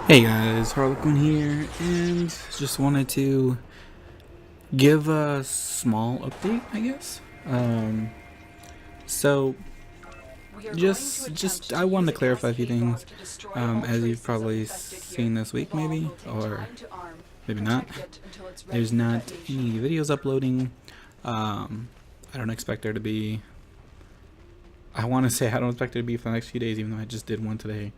Hey guys, Harlequin here, and just wanted to give a small update, I guess. So I wanted to clarify a few things, as you've probably seen this week, maybe, or maybe not. There's not any videos uploading. I don't expect there to be. I want to say I don't expect there to be for the next few days, even though I just did one today.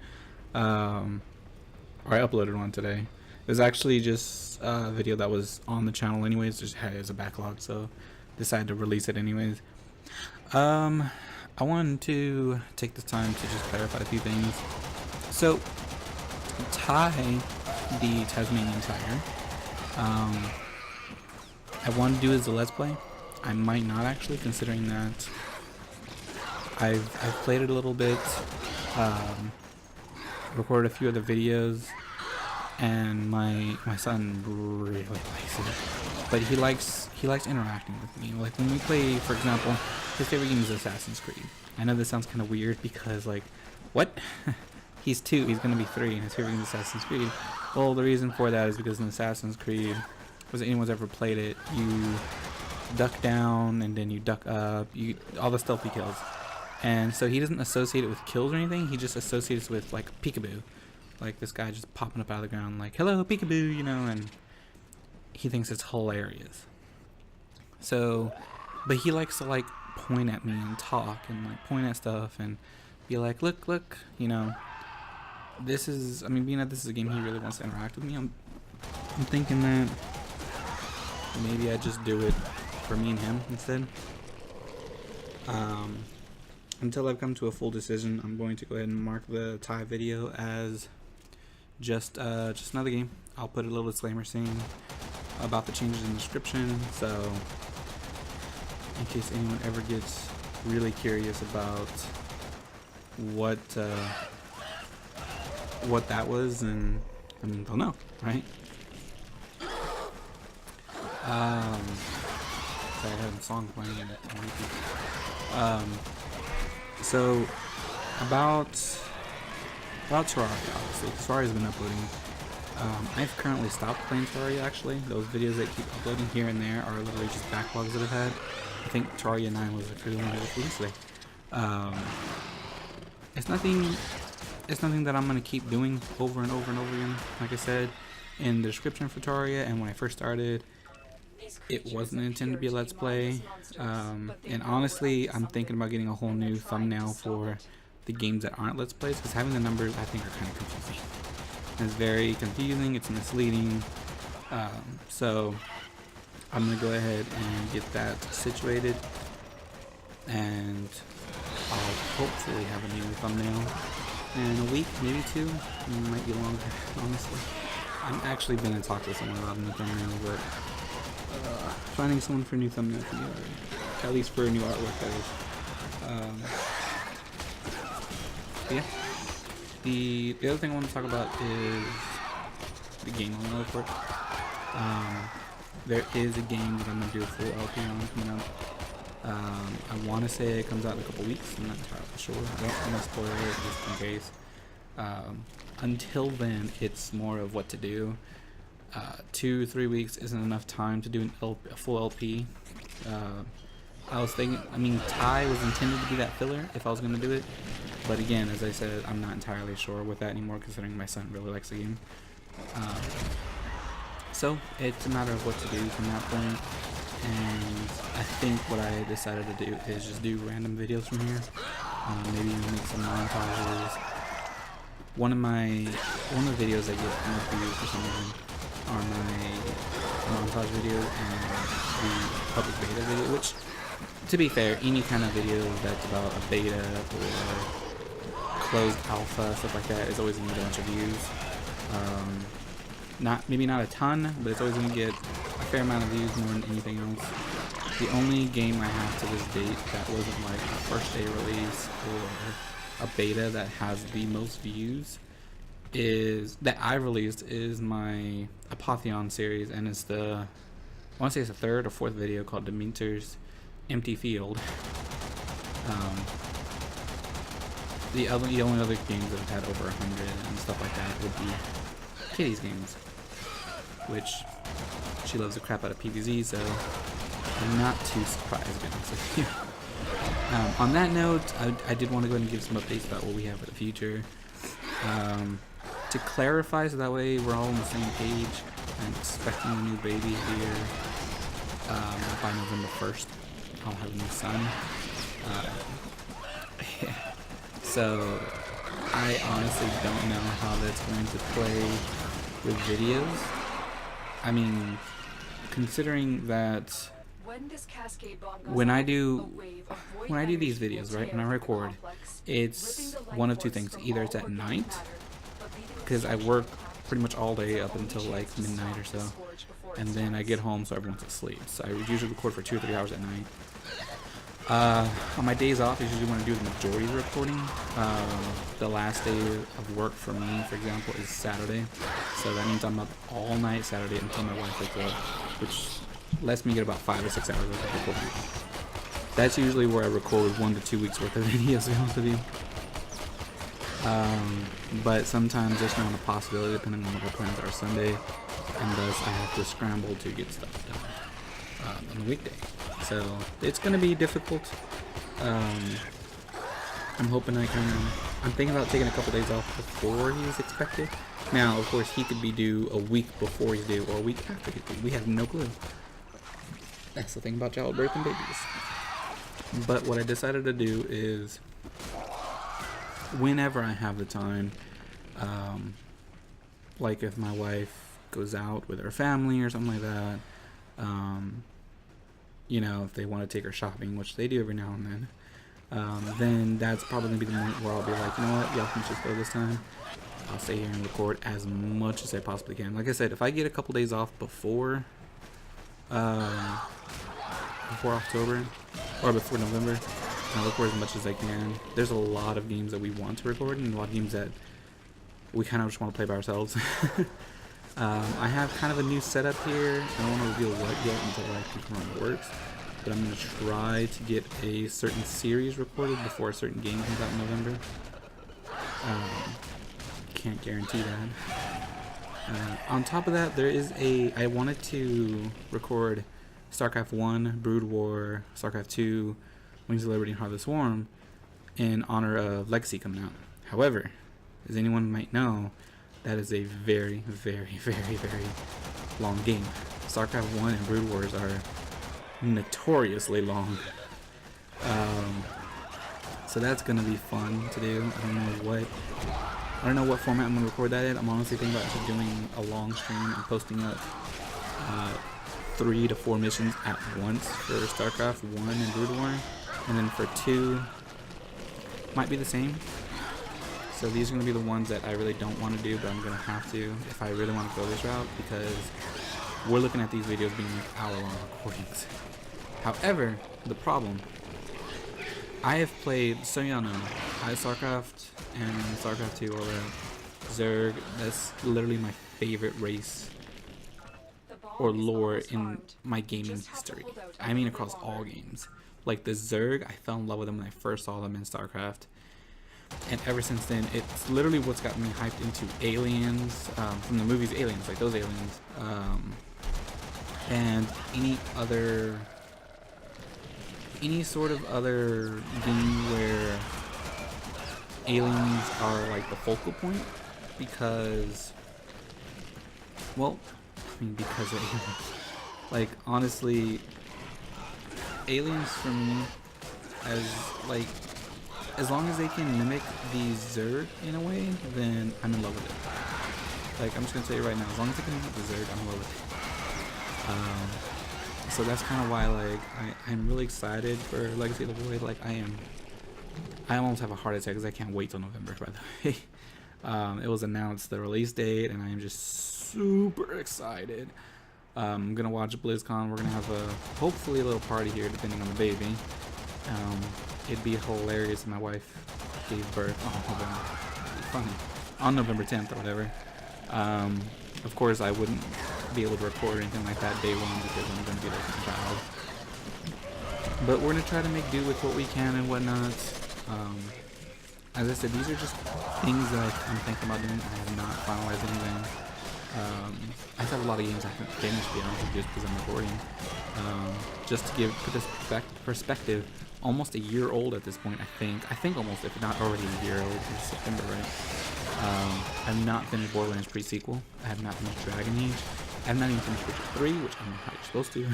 Or I uploaded one today. It was actually just a video that was on the channel anyways, just had it as a backlog, so decided to release it anyways. I wanted to take this time to just clarify a few things. So, Ty, the Tasmanian Tiger, I want to do as a Let's Play. I might not actually, considering that I've played it a little bit, recorded a few other videos, and my son really likes it. But he likes interacting with me. Like when we play, for example, his favorite game is Assassin's Creed. I know this sounds kind of weird because, like, what? He's 2, he's gonna be 3, and his favorite game is Assassin's Creed. Well, the reason for that is because in Assassin's Creed, if anyone's ever played it, you duck down and then you duck up, all the stealthy kills. And so he doesn't associate it with kills or anything, he just associates with, like, peekaboo. Like this guy just popping up out of the ground like, hello, peekaboo, you know, and he thinks it's hilarious. So, but he likes to, like, point at me and talk and, like, point at stuff and be like, look, you know. This is, I mean, being that this is a game he really wants to interact with me, I'm thinking that maybe I just do it for me and him instead. Until I've come to a full decision, I'm going to go ahead and mark the Thai video as just another game. I'll put a little disclaimer saying about the changes in the description, so in case anyone ever gets really curious about what that was, and I mean, they'll know, right? Sorry, I had a song playing on repeat. So about Terraria, obviously. Terraria's been uploading. I've currently stopped playing Terraria, actually. Those videos that keep uploading here and there are literally just backlogs that I've had. I think Terraria 9 was the first one that was released today. It's nothing that I'm going to keep doing over and over and over again. Like I said in the description for Terraria, and when I first started, it wasn't intended to be a Let's Play. And honestly, I'm thinking about getting a whole new thumbnail for the games that aren't Let's Plays, because having the numbers, I think, are kind of confusing. It's very confusing, it's misleading. So I'm going to go ahead and get that situated, and I'll hopefully have a new thumbnail in a week, maybe 2. It might be longer, honestly. I'm actually going to talk to someone about a new thumbnail, but finding someone for a new thumbnail for me already. At least for a new artwork, that is. Yeah. The other thing I want to talk about is the game I'm going for. There is a game that I'm going to do a full LP on coming up. I want to say it comes out in a couple weeks. I'm not entirely sure. I don't want to spoil it just in case. Until then, it's more of what to do. 2-3 weeks isn't enough time to do a full LP. I was thinking, I mean, Ty was intended to be that filler if I was going to do it. But again, as I said, I'm not entirely sure with that anymore, considering my son really likes the game. So it's a matter of what to do from that point. And I think what I decided to do is just do random videos from here. Maybe make some montages. One of the videos that get most views for some reason are my montage video and the public beta video, which, to be fair, any kind of video that's about a beta or closed alpha, stuff like that, is always going to get a bunch of views. Maybe not a ton, but it's always going to get a fair amount of views, more than anything else. The only game I have to this date that wasn't like a first day release or a beta that has the most views that I released is my Apotheon series, and it's I want to say it's the 3rd or 4th video, called Demeter's Empty Field. The only other games that have had over 100 and stuff like that would be Kitty's games, which she loves the crap out of PvZ, so I'm not too surprised, to be honest with you. On that note, I did want to go ahead and give some updates about what we have for the future. To clarify, so that way we're all on the same page, I'm expecting a new baby here by November 1st. I'll have a new son. So I honestly don't know how that's going to play with videos. I mean, considering that when I do these videos, right, when I record, it's one of two things. Either it's at night, because I work pretty much all day up until like midnight or so, and then I get home so everyone's asleep. So I usually record for 2 or 3 hours at night. On my days off, I usually want to do the majority of the recording. The last day of work for me, for example, is Saturday. So that means I'm up all night Saturday until my wife wakes up, which lets me get about 5 or 6 hours worth of recording. That's usually where I record 1 to 2 weeks worth of videos, to be honest with you. But sometimes there's not a possibility, depending on what our plans are Sunday, and thus I have to scramble to get stuff done on the weekday. So it's going to be difficult. I'm hoping I'm thinking about taking a couple days off before he's expected. Now, of course, he could be due a week before he's due or a week after he's due. We have no clue. That's the thing about childbirth and babies. But what I decided to do is, whenever I have the time, like if my wife goes out with her family or something like that, you know, if they want to take her shopping, which they do every now and then that's probably going to be the moment where I'll be like, you know what, y'all can just go this time. I'll stay here and record as much as I possibly can. Like I said, if I get a couple days off before October, or before November, I'll record as much as I can. There's a lot of games that we want to record, and a lot of games that we kind of just want to play by ourselves. I have kind of a new setup here. I don't want to reveal what yet until I confirm it works, but I'm going to try to get a certain series recorded before a certain game comes out in November. Can't guarantee that. On top of that, I wanted to record StarCraft 1, Brood War, StarCraft 2, Wings of Liberty, and Heart of the Swarm in honor of Legacy coming out. However, as anyone might know, that is a very, very, very, very long game. StarCraft 1 and Brood Wars are notoriously long. So that's gonna be fun to do. I don't know what format I'm gonna record that in. I'm honestly thinking about just doing a long stream and posting up 3 to 4 missions at once for StarCraft 1 and Brood War, and then for 2 might be the same. So these are going to be the ones that I really don't want to do, but I'm going to have to if I really want to go this route, because we're looking at these videos being like hour-long recordings. However, the problem, I have played, so y'all know, StarCraft and StarCraft 2 or Zerg. That's literally my favorite race or lore in my gaming history. I mean across all games. Like the Zerg, I fell in love with them when I first saw them in StarCraft. And ever since then, it's literally what's got me hyped into Aliens, from the movies Aliens, like those Aliens, and any sort of other game where aliens are like the focal point, because, well, I mean, because of aliens. Like, honestly, aliens for me, as long as they can mimic the Zerg in a way, then I'm in love with it. Like, I'm just gonna tell you right now, as long as they can mimic the Zerg, I'm in love with it. So that's kind of why, like, I'm really excited for Legacy of the Void. Like, I almost have a heart attack because I can't wait till November, by the way. It was announced, the release date, and I am just super excited. I'm gonna watch BlizzCon. We're gonna have hopefully a little party here, depending on the baby. It'd be hilarious if my wife gave birth on November 10th or whatever. Of course, I wouldn't be able to record or anything like that day one because I'm going to be like a child. But we're going to try to make do with what we can and whatnot. As I said, these are just things that I'm thinking about doing. I have not finalized anything. I just have a lot of games I haven't finished, to be honest with you, just because I'm recording. Just to put this perspective, almost a year old at this point, I think almost, if not already a year old, in September, right? I've not finished Borderlands pre-sequel. I have not finished Dragon Age. I have not even finished Witcher 3, which I'm not how you're supposed to.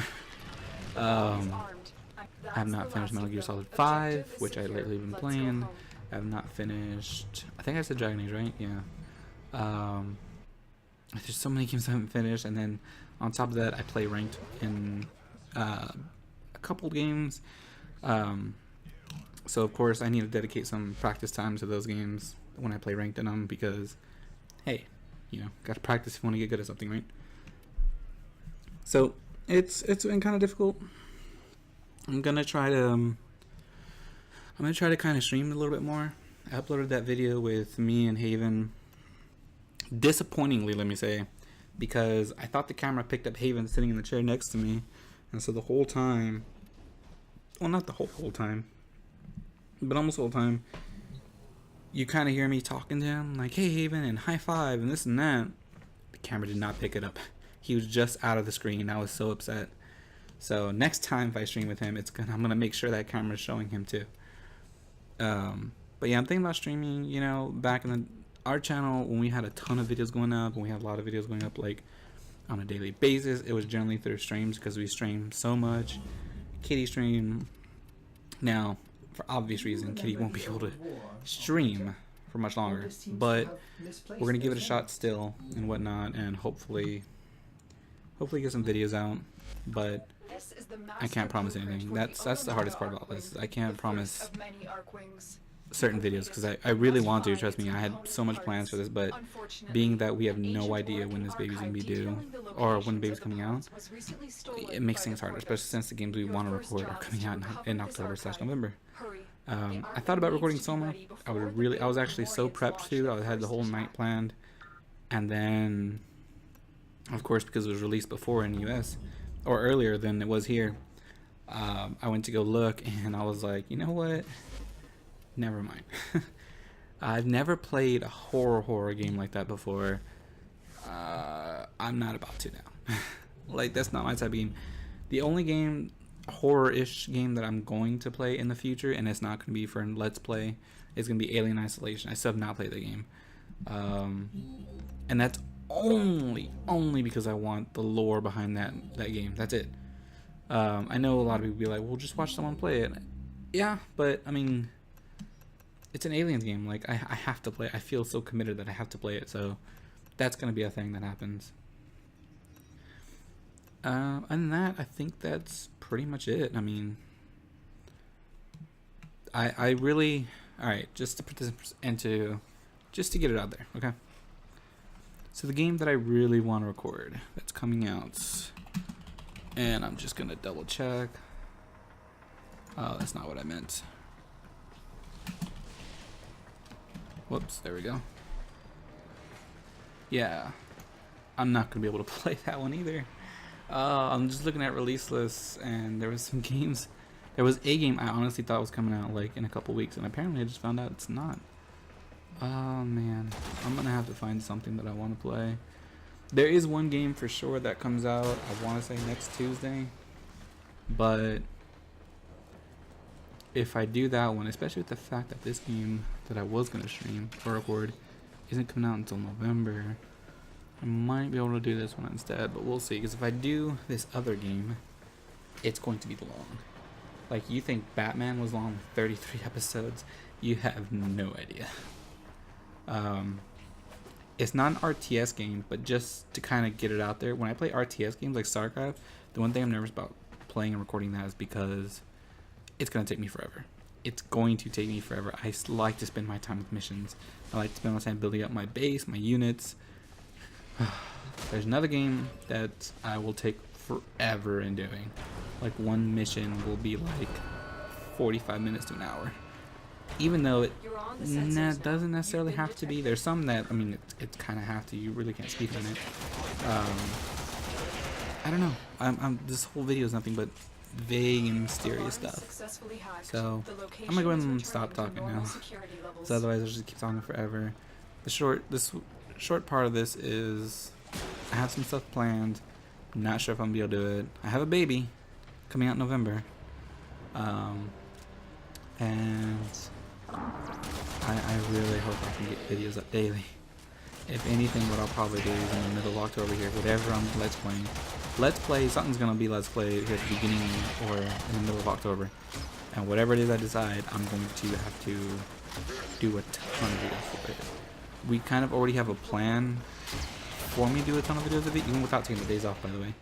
I have not finished Metal Gear Solid 5, which I lately been playing. I have not finished, I think I said Dragon Age, right? Yeah. There's so many games I haven't finished, and then on top of that, I play ranked in a couple games. So of course I need to dedicate some practice time to those games when I play ranked in them, because hey, you know, gotta practice if you want to get good at something, right? So it's been kind of difficult. I'm gonna try to kind of stream a little bit more. I uploaded that video with me and Haven, disappointingly, let me say, because I thought the camera picked up Haven sitting in the chair next to me, and so the whole time, well, not the whole time, but almost the whole time, you kind of hear me talking to him like, hey Haven, and high five and this and that. The camera did not pick it up. He was just out of the screen. I was so upset. So next time if I stream with him, I'm gonna make sure that camera's showing him too. But yeah, I'm thinking about streaming, you know, back in our channel when we had a ton of videos going up, when we had a lot of videos going up like on a daily basis. It was generally through streams because we stream so much. Kitty stream. Now, for obvious reason, Kitty won't be able to stream for much longer, but we're gonna give it a shot still and whatnot, and hopefully get some videos out. But I can't promise anything. That's the hardest part about this. I can't promise certain videos because I really want to. Trust me, I had so much plans for this, but being that we have no idea when this baby's gonna be due or when the baby's coming out, it makes things harder, especially since the games we want to record are coming out in October/November. I thought about recording Soma. I was actually so prepped to. I had the whole night planned, and then, of course, because it was released before in the US or earlier than it was here, I went to go look, and I was like, you know what? Never mind. I've never played a horror game like that before. I'm not about to now. Like, that's not my type of game. The only game, horror-ish game, that I'm going to play in the future, and it's not going to be for Let's Play, is going to be Alien Isolation. I still have not played the game. And that's only because I want the lore behind that game. That's it. I know a lot of people be like, well, just watch someone play it. Yeah, but I mean, it's an Aliens game. Like, I have to play it. I feel so committed that I have to play it, so that's gonna be a thing that happens. Other than that, I think that's pretty much it. I mean, I really, alright, just to put this into, just to get it out there, okay? So the game that I really want to record that's coming out, and I'm just gonna double check. Oh, that's not what I meant. Whoops, there we go. Yeah, I'm not gonna be able to play that one either. I'm just looking at release lists, and there was some games. There was a game I honestly thought was coming out like in a couple weeks, and apparently I just found out it's not. Oh man, I'm gonna have to find something that I want to play. There is one game for sure that comes out, I want to say next Tuesday, but if I do that one, especially with the fact that this game that I was gonna stream or record isn't coming out until November, I might be able to do this one instead, but we'll see. Because if I do this other game, it's going to be long. Like, you think Batman was long with 33 episodes? You have no idea. It's not an RTS game, but just to kind of get it out there, when I play RTS games like StarCraft, the one thing I'm nervous about playing and recording that is because it's going to take me forever. It's going to take me forever. I like to spend my time with missions. I like to spend my time building up my base, my units. There's another game that I will take forever in doing. Like, one mission will be like 45 minutes to an hour. Even though it doesn't necessarily have to be. There's some that, I mean, it's kind of have to. You really can't speed on it. I don't know. This whole video is nothing but vague and mysterious stuff. So I'm gonna go ahead and stop talking now. So otherwise I'll just keep talking forever. This short part of this is I have some stuff planned. Not sure if I'm gonna be able to do it. I have a baby coming out in November. And I really hope I can get videos up daily. If anything, what I'll probably do is in the middle of October here, whatever I'm Let's Playing. Let's Play, something's gonna be Let's Play here at the beginning or in the middle of October. And whatever it is I decide, I'm going to have to do a ton of videos for it. We kind of already have a plan for me to do a ton of videos of it, even without taking the days off, by the way.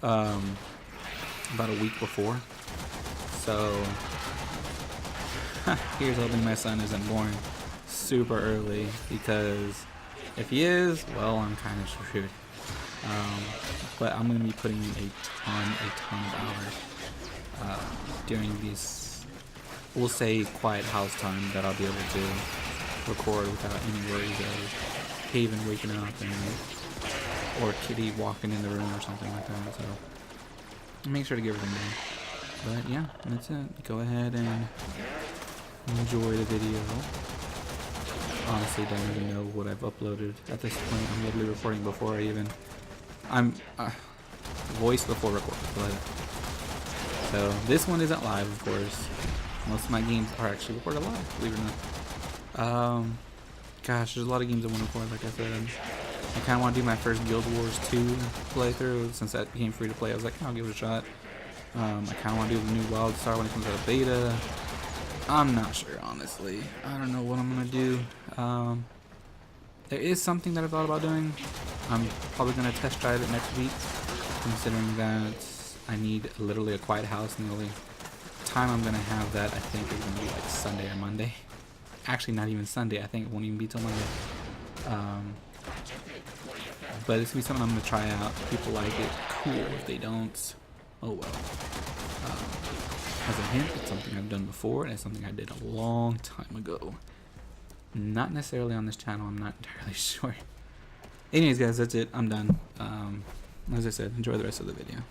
About a week before. So, here's hoping my son isn't born super early, because if he is, well, I'm kind of screwed. But I'm going to be putting in a ton of hours during these, we'll say, quiet house time that I'll be able to record without any worries of Haven waking up or Kitty walking in the room or something like that. So make sure to give everything done. But yeah, that's it. Go ahead and enjoy the video. Honestly, don't even know what I've uploaded at this point. I'm literally recording before I even. I'm voice before record. So this one isn't live, of course. Most of my games are actually recorded live, believe it or not. Gosh, there's a lot of games I want to record. Like I said, I kind of want to do my first Guild Wars 2 playthrough since that became free to play. I was like, I'll give it a shot. I kind of want to do the new WildStar when it comes out of beta. I'm not sure, honestly. I don't know what I'm gonna do. There is something that I thought about doing. I'm probably gonna test drive it next week, considering that I need literally a quiet house, and the only time I'm gonna have that, I think, is gonna be like Sunday or Monday. Actually, not even Sunday. I think it won't even be till Monday. But it's gonna be something I'm gonna try out. If people like it, cool. If they don't, oh well. As a hint, it's something I've done before, and it's something I did a long time ago. Not necessarily on this channel, I'm not entirely sure. Anyways, guys, that's it. I'm done. As I said, enjoy the rest of the video.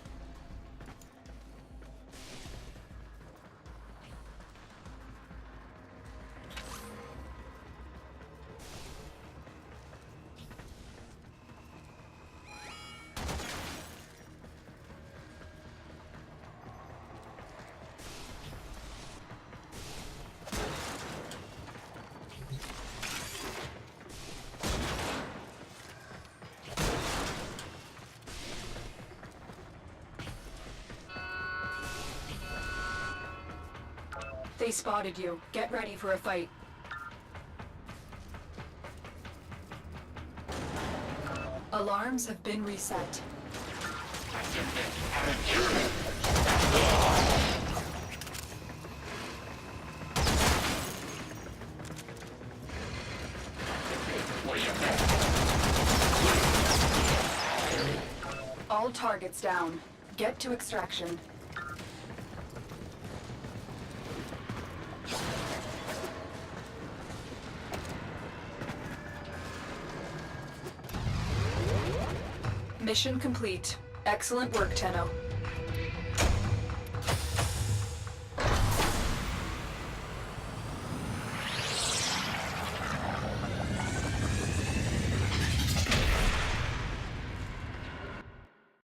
They spotted you. Get ready for a fight. Alarms have been reset. All targets down. Get to extraction. Mission complete. Excellent work, Tenno.